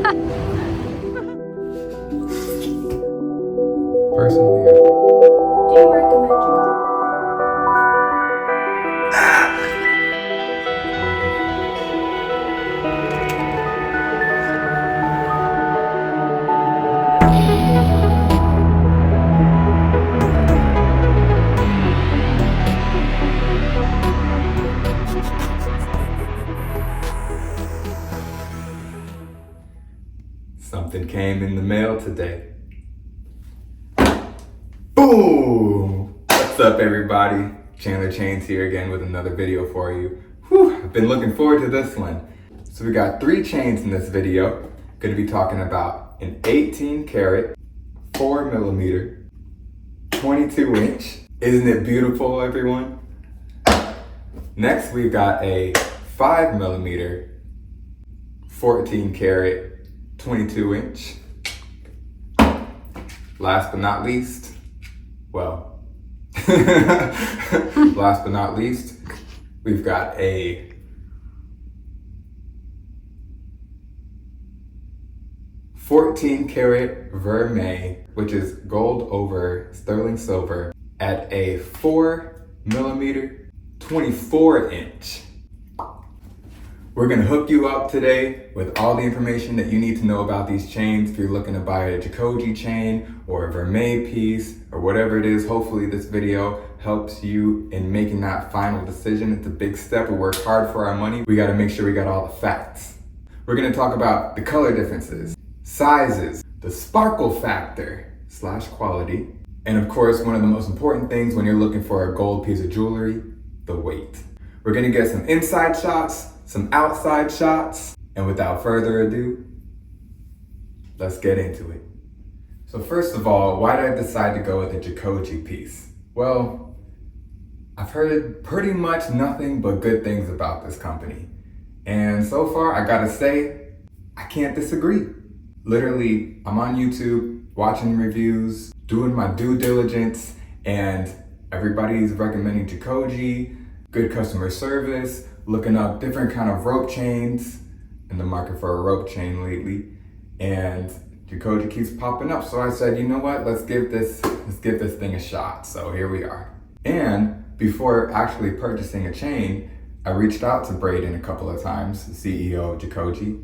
Personally, Do you recommend Jacoje? something came in the mail today. Boom! What's up, everybody? Chandler Chains here again with another video for you. Whew, I've been looking forward to this one. So we got 3 chains in this video. Going to be talking about an 18 karat, 4 millimeter, 22 inch. Isn't it beautiful, everyone? Next, we've got a 5 millimeter, 14 karat, 22 inch. Last but not least, well, last but not least, we've got a 14 karat vermeil, which is gold over sterling silver, at a 4 millimeter, 24 inch. We're gonna hook you up today with all the information that you need to know about these chains. If you're looking to buy a Jacoje chain or a vermeil piece or whatever it is, hopefully this video helps you in making that final decision. It's a big step. We work hard for our money. We gotta make sure we got all the facts. We're gonna talk about the color differences, sizes, the sparkle factor / quality, and of course, one of the most important things when you're looking for a gold piece of jewelry, the weight. We're gonna get some inside shots, some outside shots, and without further ado, let's get into it. So first of all, why did I decide to go with a Jacoje piece? Well, I've heard pretty much nothing but good things about this company. And so far, I gotta say, I can't disagree. Literally, I'm on YouTube, watching reviews, doing my due diligence, and everybody's recommending Jacoje, good customer service, looking up different kind of rope chains, in the market for a rope chain lately, and Jacoje keeps popping up. So I said, you know what, let's give this thing a shot. So here we are. And before actually purchasing a chain, I reached out to Braden a couple of times, the CEO of Jacoje,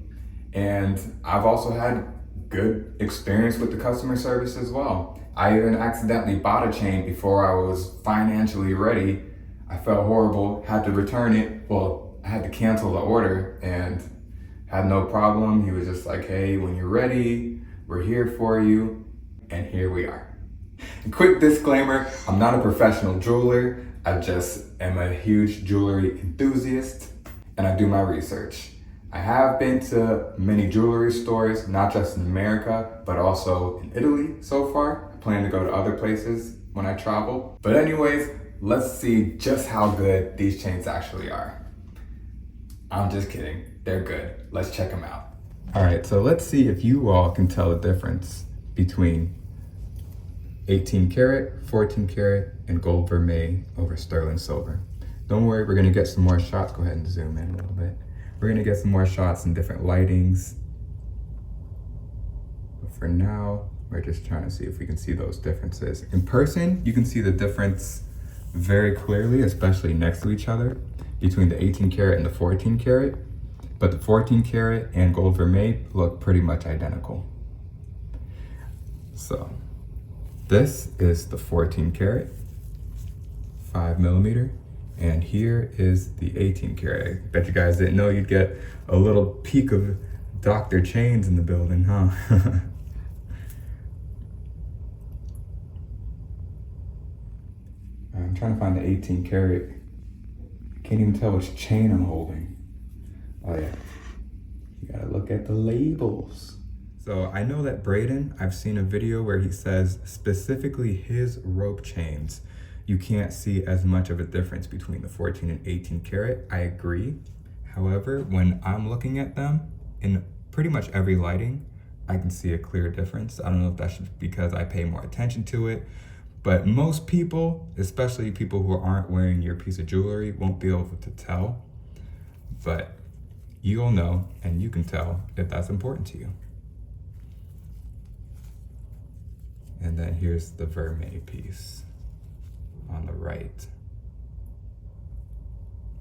and I've also had good experience with the customer service as well. I even accidentally bought a chain before I was financially ready. I felt horrible, had to return it. Well, I had to cancel the order and had no problem. He was just like, hey, when you're ready, we're here for you. And here we are. A quick disclaimer, I'm not a professional jeweler. I just am a huge jewelry enthusiast and I do my research. I have been to many jewelry stores, not just in America, but also in Italy so far. I plan to go to other places when I travel. But anyways, let's see just how good these chains actually are. I'm just kidding, they're good. Let's check them out. All right, so let's see if you all can tell the difference between 18 karat, 14 karat, and gold vermeil over sterling silver. Don't worry, we're gonna get some more shots. Go ahead and zoom in a little bit. We're gonna get some more shots in different lightings. But for now, we're just trying to see if we can see those differences. In person, you can see the difference very clearly, especially next to each other, between the 18 karat and the 14 karat. But the 14 karat and gold vermeil look pretty much identical. So this is the 14 karat, 5 millimeter. And here is the 18 karat. I bet you guys didn't know you'd get a little peek of Dr. Chains in the building, huh? I'm trying to find the 18 karat. I can't even tell which chain I'm holding. Oh yeah, you gotta look at the labels. So I know that Braden, I've seen a video where he says specifically his rope chains, you can't see as much of a difference between the 14 and 18 karat. I agree. However, when I'm looking at them in pretty much every lighting, I can see a clear difference. I don't know if that's just because I pay more attention to it, but most people, especially people who aren't wearing your piece of jewelry, won't be able to tell. But you'll know and you can tell if that's important to you. And then here's the vermeil piece on the right.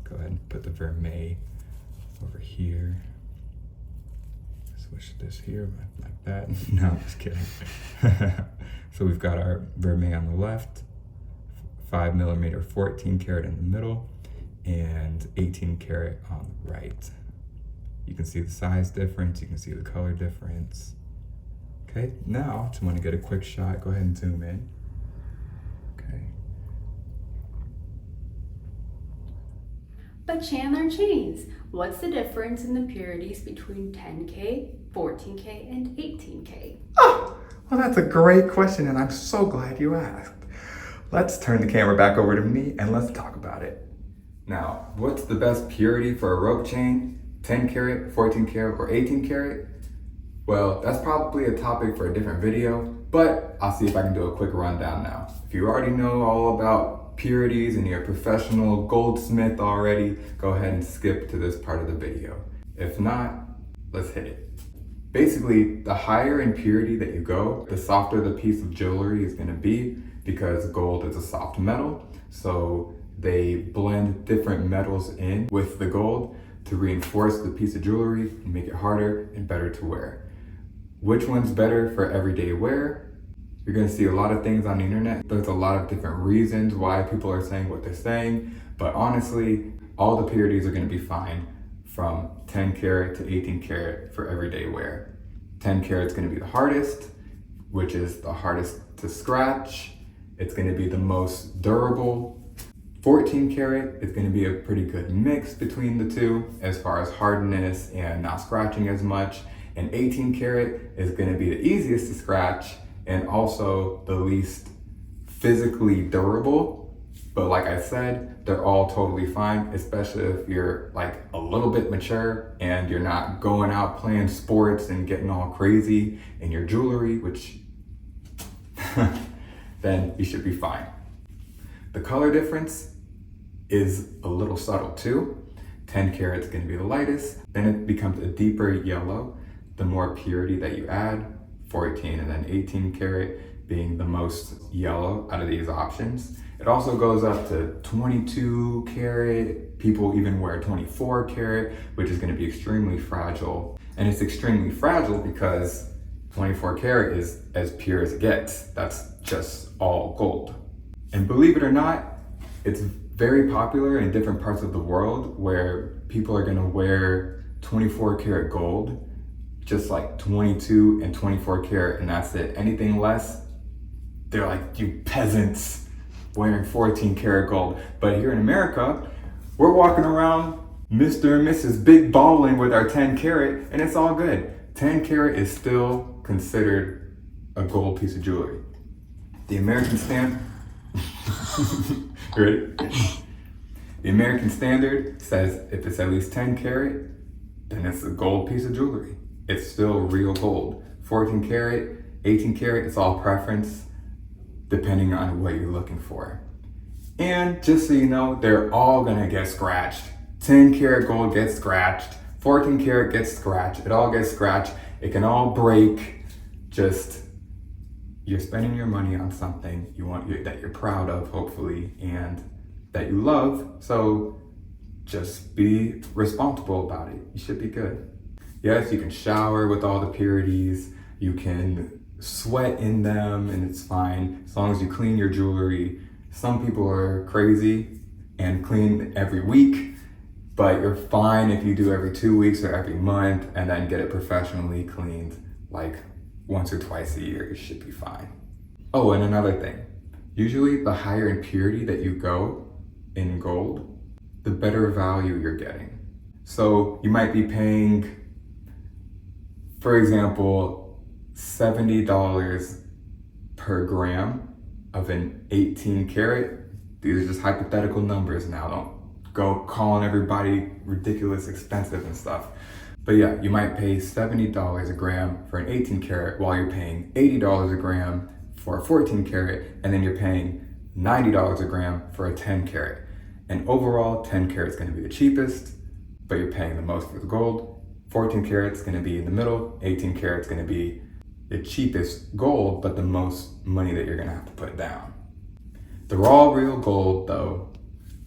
Go ahead and put the vermeil over here. Switch this here like that. No, I'm just kidding. So we've got our vermeil on the left, 5mm 14 karat in the middle, and 18 karat on the right. You can see the size difference, you can see the color difference. Okay, now if you want to get a quick shot, go ahead and zoom in. Okay. But Chandler chains, what's the difference in the purities between 10K, 14K, and 18K? Oh, well, that's a great question, and I'm so glad you asked. Let's turn the camera back over to me and let's talk about it. Now, what's the best purity for a rope chain? 10 karat, 14 karat, or 18 karat? Well, that's probably a topic for a different video, but I'll see if I can do a quick rundown now. If you already know all about purities and you're a professional goldsmith already, go ahead and skip to this part of the video. If not, let's hit it. Basically, the higher in purity that you go, the softer the piece of jewelry is gonna be, because gold is a soft metal. So they blend different metals in with the gold to reinforce the piece of jewelry and make it harder and better to wear. Which one's better for everyday wear? You're gonna see a lot of things on the internet. There's a lot of different reasons why people are saying what they're saying, but honestly, all the purities are gonna be fine from 10 karat to 18 karat for everyday wear. 10 karat is gonna be the hardest, which is the hardest to scratch. It's gonna be the most durable. 14 karat is gonna be a pretty good mix between the two as far as hardness and not scratching as much. And 18 karat is gonna be the easiest to scratch and also the least physically durable. But like I said, they're all totally fine, especially if you're like a little bit mature and you're not going out playing sports and getting all crazy in your jewelry, which then you should be fine. The color difference is a little subtle too. 10 karat is gonna be the lightest, then it becomes a deeper yellow the more purity that you add, 14 and then 18 karat being the most yellow out of these options. It also goes up to 22 karat. People even wear 24 karat, which is gonna be extremely fragile. And it's extremely fragile because 24 karat is as pure as it gets. That's just all gold. And believe it or not, it's very popular in different parts of the world where people are gonna wear 24 karat gold, just like 22 and 24 karat, and that's it. Anything less, they're like, you peasants wearing 14 karat gold. But here in America, we're walking around Mr. and Mrs. Big Ballin' with our 10 karat, and it's all good. 10 karat is still considered a gold piece of jewelry. The American standard, ready? The American standard says if it's at least 10 karat, then it's a gold piece of jewelry. It's still real gold. 14 karat, 18 karat, it's all preference depending on what you're looking for. And just so you know, they're all gonna get scratched. 10 karat gold gets scratched, 14 karat gets scratched, it all gets scratched, it can all break. Just, you're spending your money on something that you're proud of, hopefully, and that you love, so just be responsible about it. You should be good. Yes, you can shower with all the purities, you can sweat in them, and it's fine, as long as you clean your jewelry. Some people are crazy and clean every week, but you're fine if you do every 2 weeks or every month and then get it professionally cleaned like once or twice a year. You should be fine. Oh, and another thing, usually the higher in purity that you go in gold, the better value you're getting. So you might be paying, for example, $70 per gram of an 18 karat. These are just hypothetical numbers now. Don't go calling everybody ridiculous expensive and stuff. But yeah, you might pay $70 a gram for an 18 karat while you're paying $80 a gram for a 14 karat, and then you're paying $90 a gram for a 10 karat. And overall, 10 karat is gonna be the cheapest, but you're paying the most for the gold. 14 karat is gonna be in the middle, 18 karat is gonna be the cheapest gold, but the most money that you're gonna have to put down. They're all real gold though,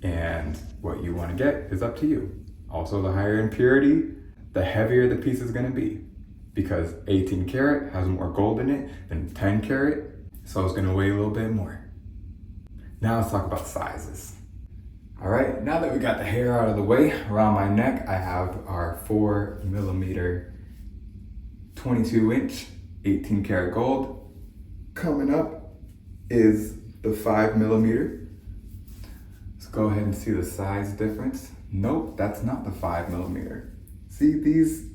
and what you wanna get is up to you. Also, the higher in purity, the heavier the piece is gonna be, because 18 karat has more gold in it than 10 karat, so it's gonna weigh a little bit more. Now let's talk about sizes. All right, now that we got the hair out of the way, around my neck, I have our 4 millimeter, 22 inch, 18 karat gold. Coming up is the 5 millimeter. Let's go ahead and see the size difference. Nope, that's not the 5 millimeter. See these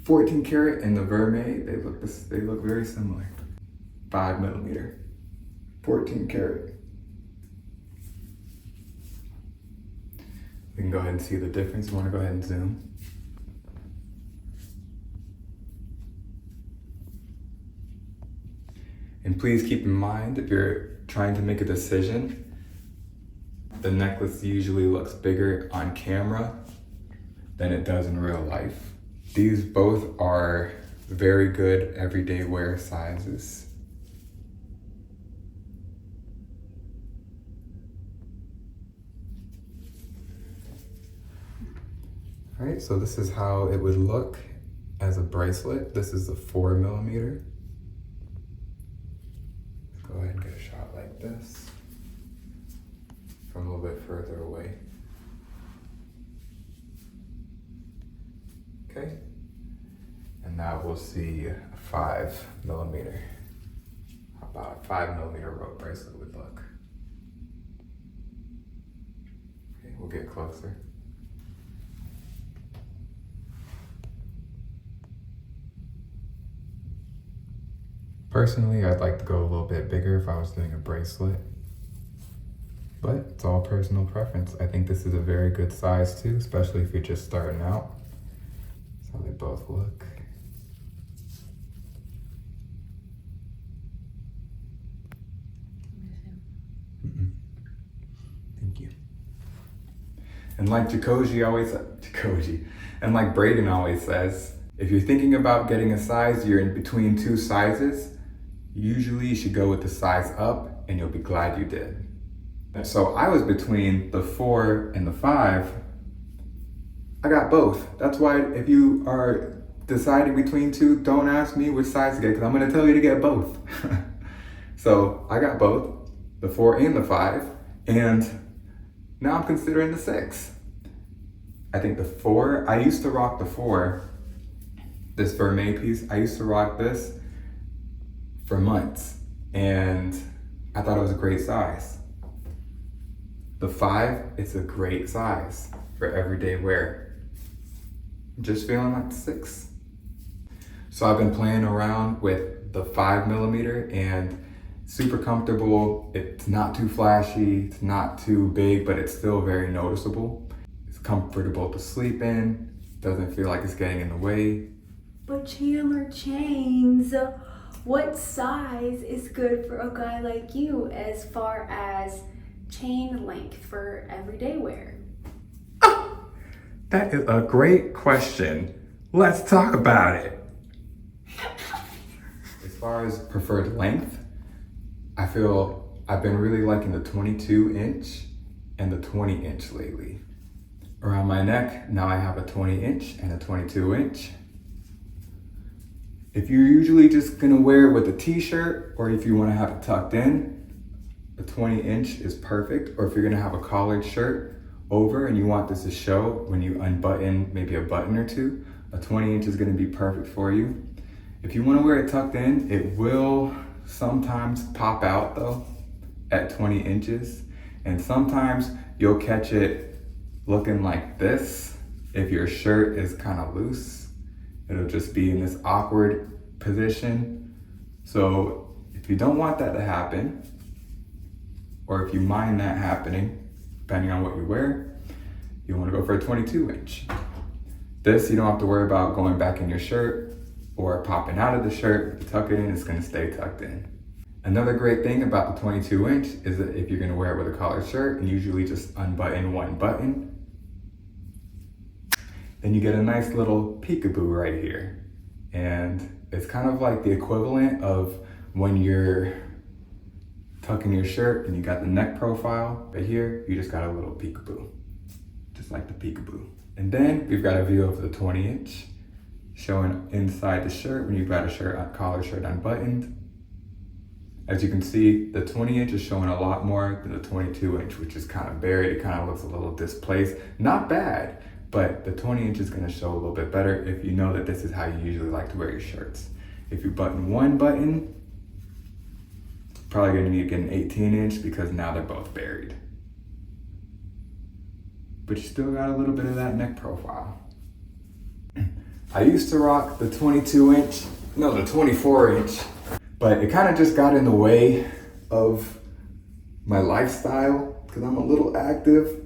14 karat and the vermeil, they look very similar. 5 millimeter, 14 karat. We can go ahead and see the difference. You want to go ahead and zoom. And please keep in mind, if you're trying to make a decision, the necklace usually looks bigger on camera than it does in real life. These both are very good everyday wear sizes. All right, so this is how it would look as a bracelet. This is the 4 millimeter. Let's go ahead and get a shot like this from a little bit further away. Okay, and now we'll see a 5 millimeter. How about a 5 millimeter rope bracelet would look? Okay, we'll get closer. Personally, I'd like to go a little bit bigger if I was doing a bracelet, but it's all personal preference. I think this is a very good size too, especially if you're just starting out. That's how they both look. Thank you. And like and like Braden always says, if you're thinking about getting a size, you're in between two sizes, usually you should go with the size up and you'll be glad you did. So I was between the 4 and the 5. I got both. That's why if you are deciding between two, don't ask me which size to get, because I'm gonna tell you to get both. So I got both, the 4 and the 5, and now I'm considering the 6. I think the 4, I used to rock the 4, this vermeil piece, I used to rock this for months, and I thought it was a great size. The 5, it's a great size for everyday wear. Just feeling like the 6. So I've been playing around with the 5 millimeter and super comfortable. It's not too flashy, it's not too big, but it's still very noticeable. It's comfortable to sleep in, doesn't feel like it's getting in the way. But Chandler Chains, what size is good for a guy like you as far as chain length for everyday wear? Oh, that is a great question. Let's talk about it. As far as preferred length, I feel I've been really liking the 22 inch and the 20 inch lately. Around my neck, now I have a 20 inch and a 22 inch. If you're usually just gonna wear it with a t-shirt, or if you wanna have it tucked in, a 20 inch is perfect. Or if you're gonna have a collared shirt over and you want this to show when you unbutton maybe a button or two, a 20 inch is gonna be perfect for you. If you wanna wear it tucked in, it will sometimes pop out though at 20 inches. And sometimes you'll catch it looking like this. If your shirt is kind of loose, it'll just be in this awkward position. So if you don't want that to happen, or if you mind that happening, depending on what you wear, you want to go for a 22 inch. This, you don't have to worry about going back in your shirt or popping out of the shirt. If you tuck it in, it's going to stay tucked in. Another great thing about the 22 inch is that if you're going to wear it with a collared shirt and usually just unbutton one button, then you get a nice little peekaboo right here. And it's kind of like the equivalent of when you're tucking your shirt and you got the neck profile right here, you just got a little peekaboo, just like the peekaboo. And then we've got a view of the 20-inch showing inside the shirt when you've got a collar shirt unbuttoned. As you can see, the 20-inch is showing a lot more than the 22-inch, which is kind of buried. It kind of looks a little displaced. Not bad, but the 20-inch is gonna show a little bit better if you know that this is how you usually like to wear your shirts. If you button one button, probably gonna need to get an 18-inch because now they're both buried. But you still got a little bit of that neck profile. I used to rock the 24-inch, but it kind of just got in the way of my lifestyle because I'm a little active.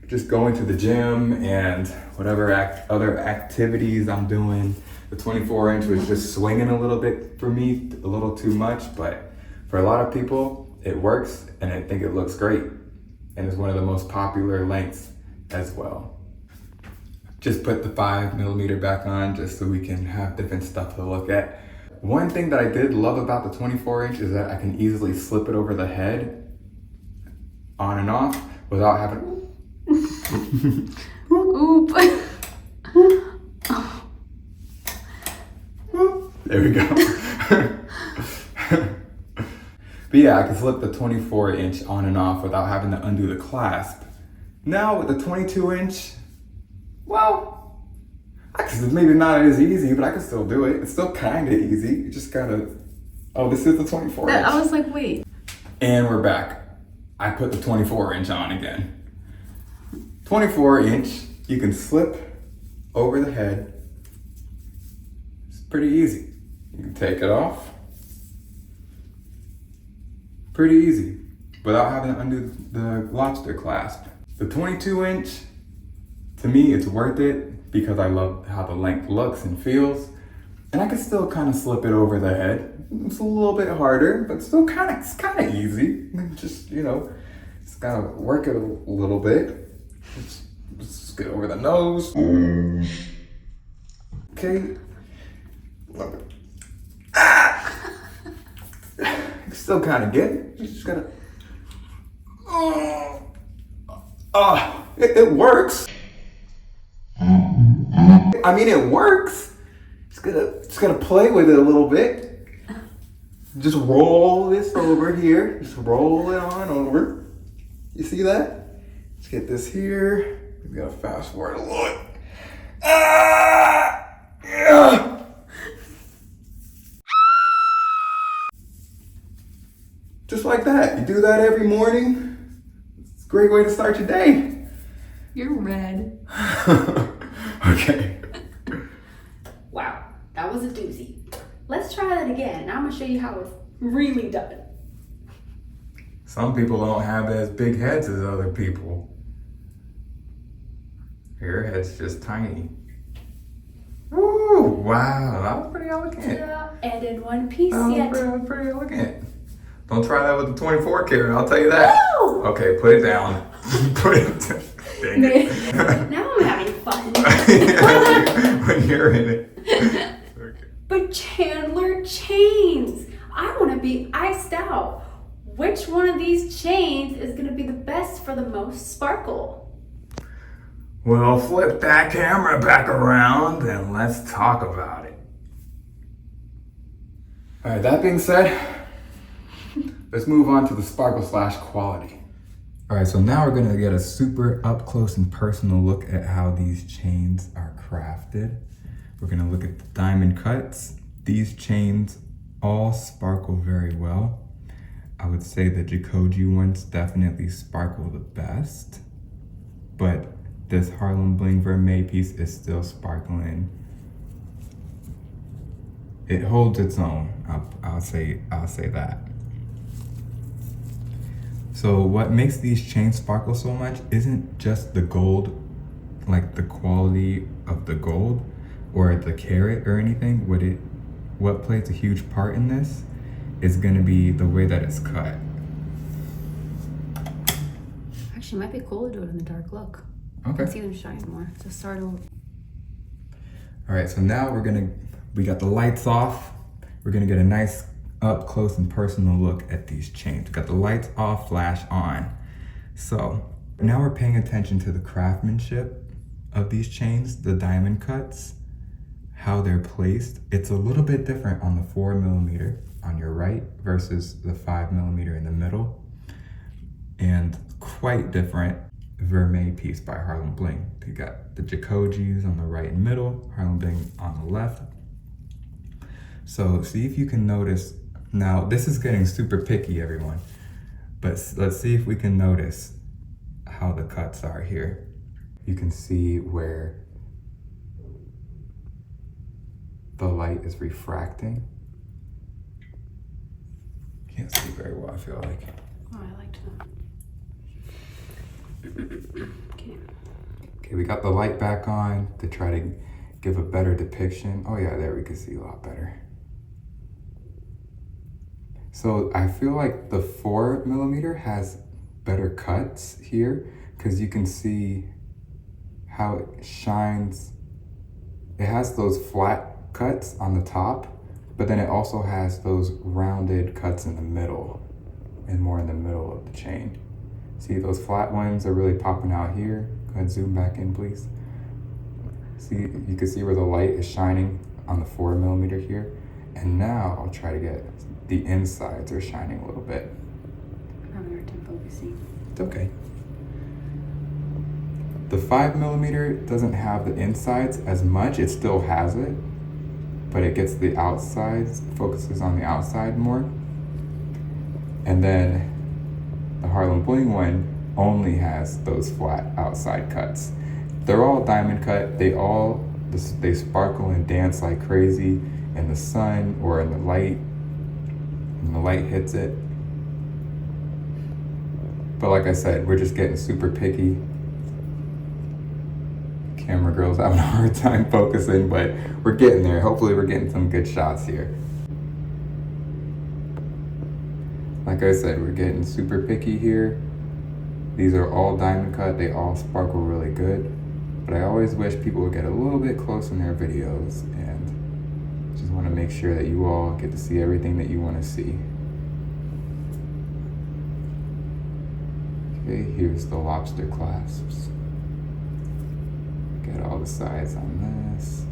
Just going to the gym and whatever other activities I'm doing. The 24-inch was just swinging a little bit for me, a little too much, but for a lot of people, it works and I think it looks great. And it's one of the most popular lengths as well. Just put the 5mm back on just so we can have different stuff to look at. One thing that I did love about the 24-inch is that I can easily slip it over the head on and off without having Oop. There we go. But yeah, I can slip the 24-inch on and off without having to undo the clasp. Now with the 22-inch, well, maybe not as easy, but I can still do it. It's still kind of easy. You just gotta, oh, this is the 24-inch. I was like, wait. And we're back. I put the 24-inch on again. 24-inch, you can slip over the head. It's pretty easy. You can take it off. Pretty easy, without having to undo the lobster clasp. The 22-inch, to me, it's worth it because I love how the length looks and feels. And I can still kind of slip it over the head. It's a little bit harder, but still it's kind of easy. Just, just gotta work it a little bit. Let's get over the nose. Okay. You still kind of get it. You just gotta. It works. I mean, it works. Just gotta play with it a little bit. Just roll this over here. Just roll it on over. You see that? Let's get this here. We gotta fast forward a little. Yeah. Just like that. You do that every morning. It's a great way to start your day. You're red. Okay. Wow, that was a doozy. Let's try that again. Now I'm gonna show you how it's really done. Some people don't have as big heads as other people. Your head's just tiny. Ooh, wow, that was pretty elegant. Yeah, and in one piece That yet. was pretty elegant. Don't try that with the 24 karat, I'll tell you that. No! Okay, put it down. Put it down. Dang it. Now I'm having fun. When you're in it. Okay. But Chandler, chains. I want to be iced out. Which one of these chains is going to be the best for the most sparkle? Well, flip that camera back around and let's talk about it. All right, that being said, let's move on to the sparkle / quality. All right, so now we're gonna get a super up close and personal look at how these chains are crafted. We're gonna look at the diamond cuts. These chains all sparkle very well. I would say the Jacoje ones definitely sparkle the best, but this Harlem Bling vermeil piece is still sparkling. It holds its own, I'll say that. So what makes these chains sparkle so much isn't just the gold, like the quality of the gold or the carat or anything. What plays a huge part in this is gonna be the way that it's cut. Actually, it might be cool to do it in the dark look. Okay. You can see them shine more. It's a subtle. All right, so now we're gonna We got the lights off. We're gonna get a nice up close and personal look at these chains. We got the lights off, flash on. So now we're paying attention to the craftsmanship of these chains, the diamond cuts, how they're placed. It's a little bit different on the 4mm on your right versus the 5mm in the middle, and quite different vermeil piece by Harlem Bling. You got the Jacojes on the right and middle, Harlem Bling on the left. So see if you can notice. Now this is getting super picky, everyone, but let's see if we can notice how the cuts are here. You can see where the light is refracting. Can't see very well, I feel like. Oh, I like to. Okay, we got the light back on to try to give a better depiction. Oh yeah, there we can see a lot better. So I feel like the 4mm has better cuts here because you can see how it shines. It has those flat cuts on the top, but then it also has those rounded cuts in the middle and more in the middle of the chain. See, those flat ones are really popping out here. Go ahead, zoom back in, please. See, you can see where the light is shining on the 4mm here. And now I'll try to get the insides are shining a little bit. I'm having a hard time focusing. It's okay. The 5mm doesn't have the insides as much. It still has it, but it gets the outsides, focuses on the outside more. And then the Harlem Bling one only has those flat outside cuts. They're all diamond cut. They sparkle and dance like crazy in the sun or in the light, when the light hits it. But like I said, we're just getting super picky. Camera girl's having a hard time focusing, but we're getting there. Hopefully we're getting some good shots here. Like I said, we're getting super picky here. These are all diamond cut. They all sparkle really good. But I always wish people would get a little bit close in their videos, and just want to make sure that you all get to see everything that you want to see. Okay, here's the lobster clasps. Get all the sides on this.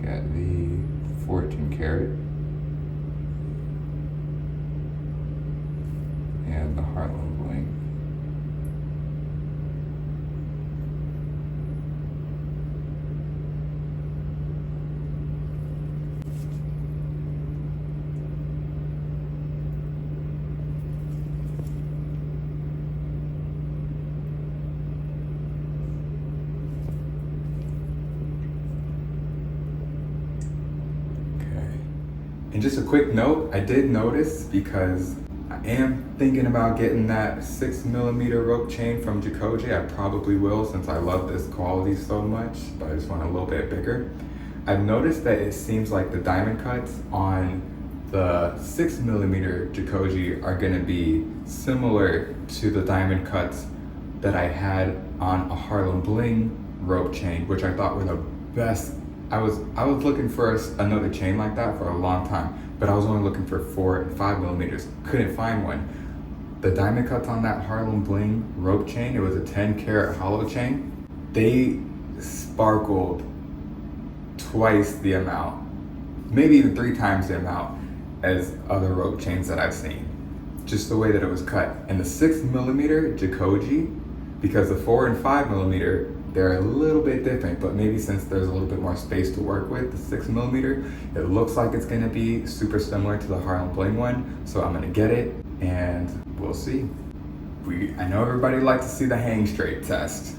Got the 14 karat. And the Harlem Bling. And just a quick note, I did notice, because I am thinking about getting that 6mm rope chain from Jacoje. I probably will, since I love this quality so much, but I just want a little bit bigger. I've noticed that it seems like the diamond cuts on the 6mm Jacoje are gonna be similar to the diamond cuts that I had on a Harlem Bling rope chain, which I thought were the best. I was looking for another chain like that for a long time, but I was only looking for 4 and 5mm. Couldn't find one. The diamond cuts on that Harlem Bling rope chain, it was a 10 karat hollow chain. They sparkled twice the amount, maybe even 3 times the amount as other rope chains that I've seen. Just the way that it was cut. And the 6mm Jacoje, because the 4 and 5mm, they're a little bit different, but maybe since there's a little bit more space to work with, the 6mm, it looks like it's gonna be super similar to the Harlem Bling one. So I'm gonna get it and we'll see. I know everybody likes to see the hang straight test.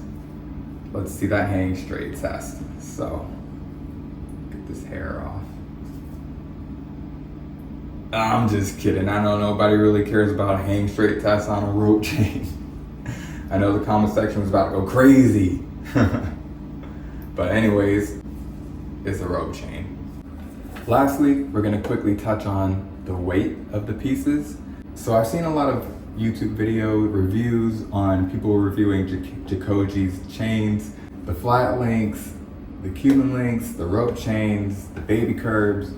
Let's see that hang straight test. So, get this hair off. I'm just kidding. I know nobody really cares about a hang straight test on a rope chain. I know the comment section was about to go crazy. But anyways, it's a rope chain. Lastly, we're gonna quickly touch on the weight of the pieces. So I've seen a lot of YouTube video reviews on people reviewing Jacoje's chains. the flat links, the Cuban links, the rope chains, the baby curbs,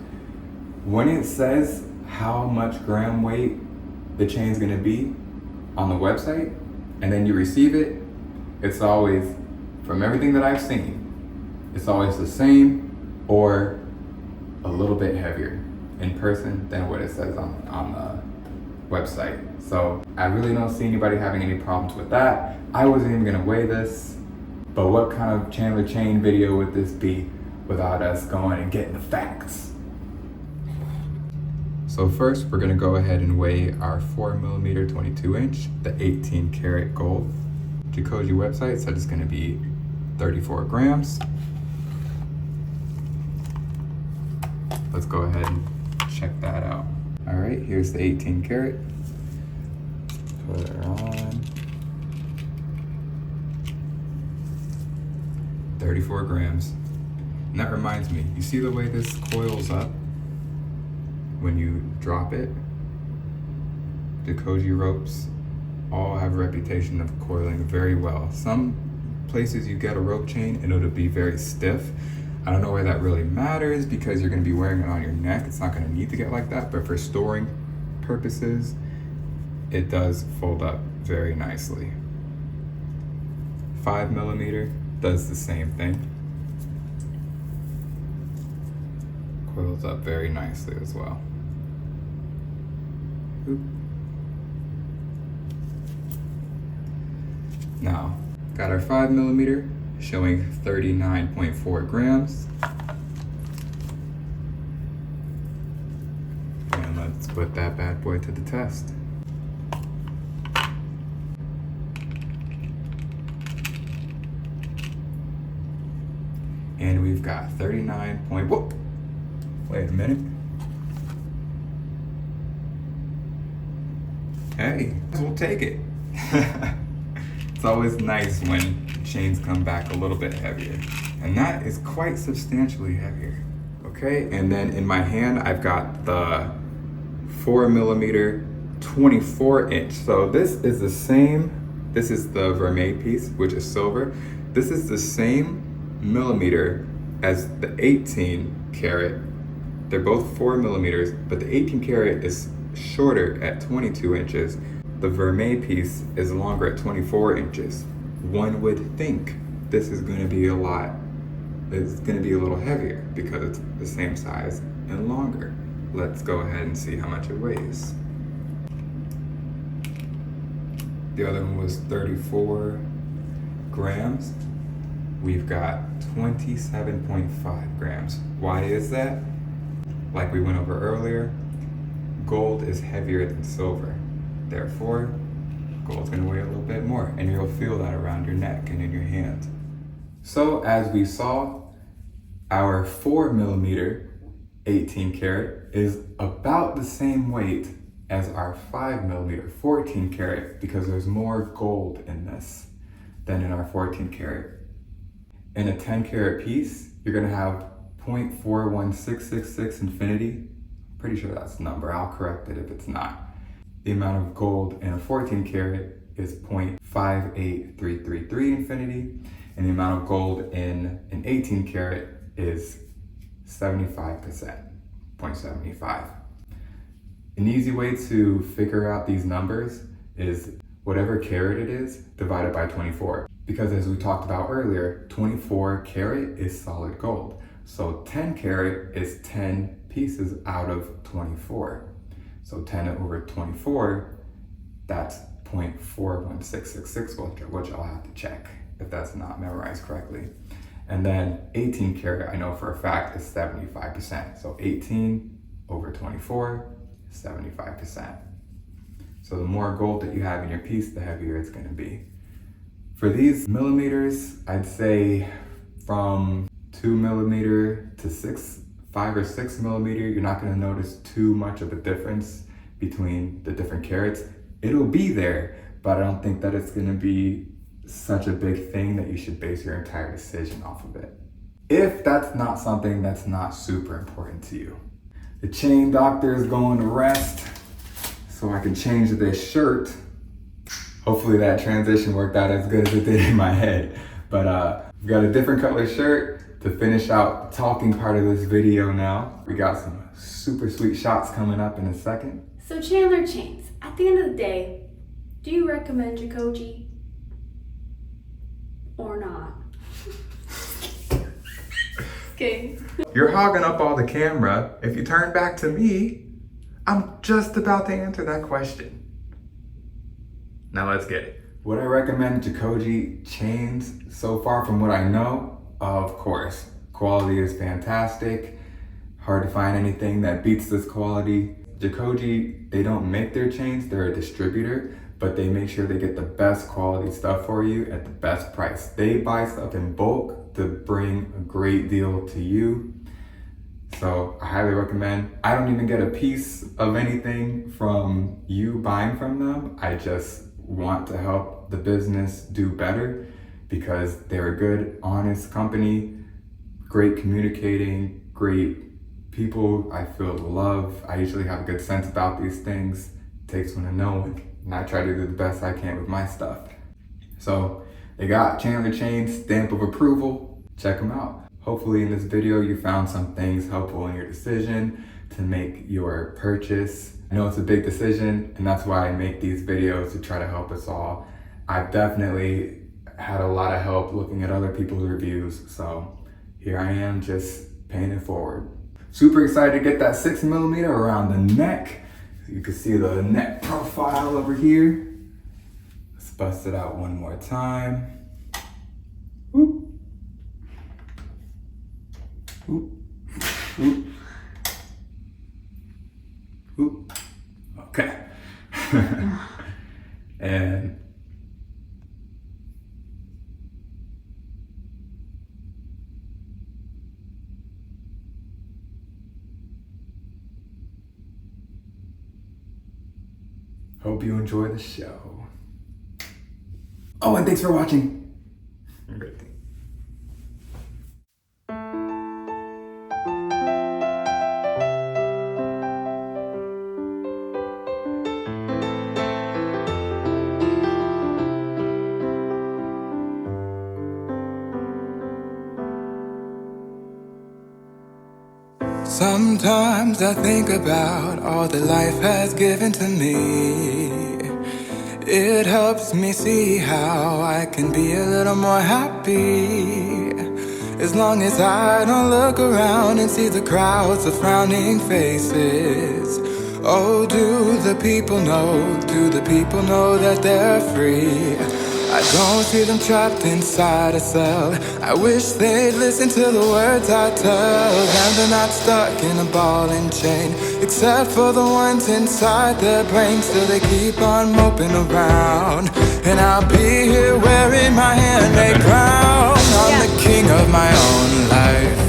when it says how much gram weight the chain's gonna be on the website, and then you receive it, it's always, from everything that I've seen, it's always the same or a little bit heavier in person than what it says on the website. So I really don't see anybody having any problems with that. I wasn't even gonna weigh this, but what kind of Chandler chain video would this be without us going and getting the facts? So first, we're gonna go ahead and weigh our 4mm 22-inch, the 18 karat gold. Jacoje website said it's gonna be 34 grams. Let's go ahead and check that out. All right, here's the 18 karat. Put her on. 34 grams. And that reminds me, you see the way this coils up when you drop it? Jacoje ropes all have a reputation of coiling very well. Some places you get a rope chain and it'll be very stiff. I don't know why that really matters because you're gonna be wearing it on your neck. It's not gonna need to get like that, but for storing purposes, it does fold up very nicely. 5mm does the same thing. Coils up very nicely as well. Oop. Now, got our 5mm showing 39.4 grams. And let's put that bad boy to the test. And we've got 39 point, whoop, wait a minute. Hey, we'll take it. It's always nice when chains come back a little bit heavier. And that is quite substantially heavier. Okay, and then in my hand, I've got the 4mm 24-inch. So this is the same, this is the vermeil piece, which is silver. This is the same millimeter as the 18 karat. They're both 4mm, but the 18 karat is shorter at 22 inches. The vermeil piece is longer at 24 inches. One would think this is going to be it's going to be a little heavier because it's the same size and longer. Let's go ahead and see how much it weighs. The other one was 34 grams. We've got 27.5 grams. Why is that? Like we went over earlier, gold is heavier than silver. Therefore, gold's gonna weigh a little bit more, and you'll feel that around your neck and in your hand. So as we saw, our 4mm 18 karat is about the same weight as our 5mm 14 karat because there's more gold in this than in our 14 karat. In a 10 karat piece, you're gonna have 0.41666 infinity. Pretty sure that's the number, I'll correct it if it's not. The amount of gold in a 14 karat is 0.58333 infinity, and the amount of gold in an 18 karat is 75%, 0.75. An easy way to figure out these numbers is whatever karat it is divided by 24. Because as we talked about earlier, 24 karat is solid gold. So 10 karat is 10 pieces out of 24. So 10 over 24, that's 0.41666, which I'll have to check if that's not memorized correctly. And then 18 karat, I know for a fact, is 75%. So 18 over 24, 75%. So the more gold that you have in your piece, the heavier it's gonna be. For these millimeters, I'd say from 2mm to 5 or 6mm, you're not gonna notice too much of a difference between the different carats. It'll be there, but I don't think that it's gonna be such a big thing that you should base your entire decision off of it. If that's not something that's not super important to you. The chain doctor is going to rest so I can change this shirt. Hopefully that transition worked out as good as it did in my head. But We've got a different color shirt to finish out the talking part of this video now. We got some super sweet shots coming up in a second. So Chandler Chains, at the end of the day, do you recommend Jacoje or not? Okay. You're hogging up all the camera. If you turn back to me, I'm just about to answer that question. Now let's get it. Would I recommend Jacoje chains so far from what I know? Of course. Quality is fantastic. Hard to find anything that beats this quality. Jacoje, they don't make their chains, they're a distributor, but they make sure they get the best quality stuff for you at the best price. They buy stuff in bulk to bring a great deal to you. So I highly recommend. I don't even get a piece of anything from you buying from them. I just want to help the business do better because they're a good, honest company, great communicating, great people. I feel love. I usually have a good sense about these things. It takes one to know one, and I try to do the best I can with my stuff. So they got Chandler Chains stamp of approval. Check them out. Hopefully in this video you found some things helpful in your decision to make your purchase. I know it's a big decision, and that's why I make these videos, to try to help us all. I've definitely had a lot of help looking at other people's reviews, so here I am just paying it forward. Super excited to get that 6mm around the neck. You can see the neck profile over here. Let's bust it out one more time. Whoop. Whoop. Whoop. Whoop. Okay. And hope you enjoy the show. Oh, and thanks for watching. Great. Sometimes I think about all that life has given to me. It helps me see how I can be a little more happy. As long as I don't look around and see the crowds of frowning faces. Oh, do the people know that they're free? I don't see them trapped inside a cell. I wish they'd listen to the words I tell. And they're not stuck in a ball and chain, except for the ones inside their brains. Still they keep on moping around, and I'll be here wearing my handmade crown. I'm the king of my own life.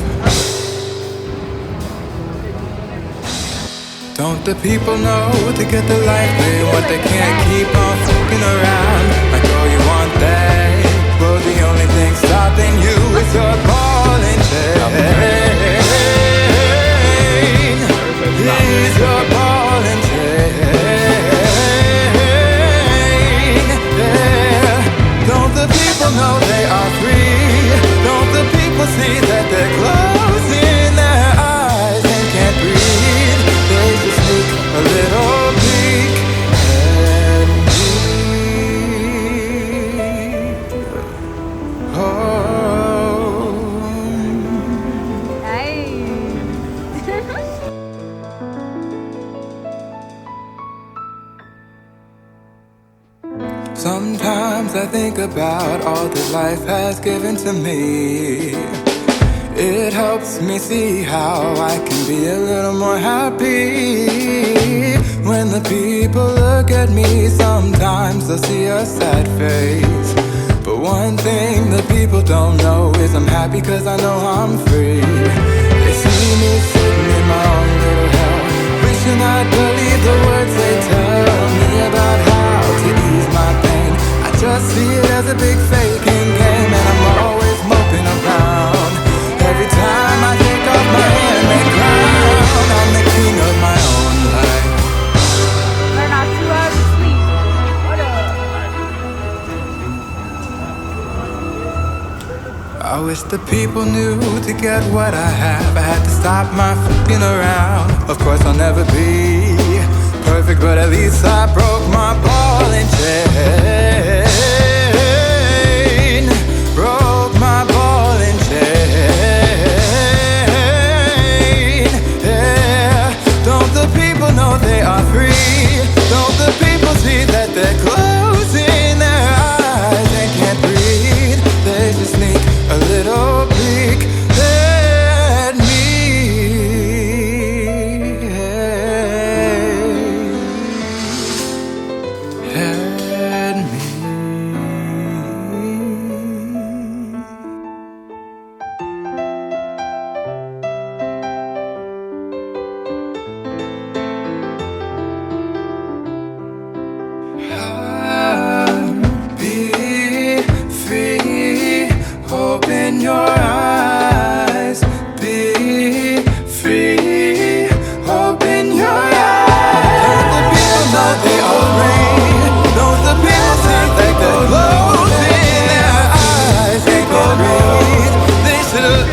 Don't the people know to get the life they want? They can't keep on fucking around like, oh, you want that? Well, the only thing stopping you is your ball and chain. Is your ball and chain. Yeah. Don't the people know they are free? Don't the people see that they're closing their eyes and can't breathe? They just take a little peek at me. Oh. Sometimes I think about all that life has given to me. It helps me see how I can be a little more happy. When the people look at me, sometimes they'll see a sad face. But one thing the people don't know is I'm happy cause I know I'm free. They see me sitting in my own little hell, wishing I'd believe the words they tell me about how to ease my pain. I just see it as a big faking game, and I'm always moping around. Every time I take off my handmade crown, I'm the king of my own life. Learn our 2 hours of sleep. What up? I wish the people knew to get what I have. I had to stop my f***ing around. Of course I'll never be perfect, but at least I broke my ball and chain. Broke my ball and chain. Yeah. Don't the people know they are free? Don't the people see that they're closing their eyes and can't breathe? They just sneak a little peek at me. At me. Be free, open your eyes. Be free, open your eyes. Don't the people know they are free? Don't the people think that they're closing their eyes? They can't breathe. They should.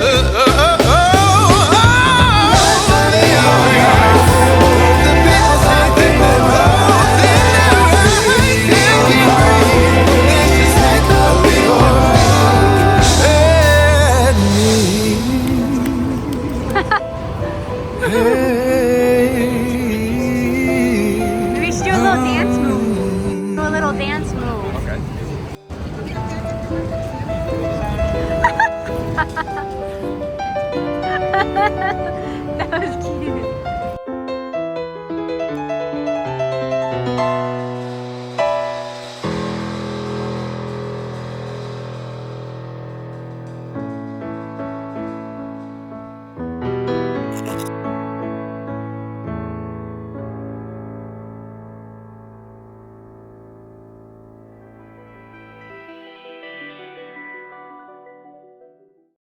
Maybe we should do a little dance move. Do a little dance move. Okay. That was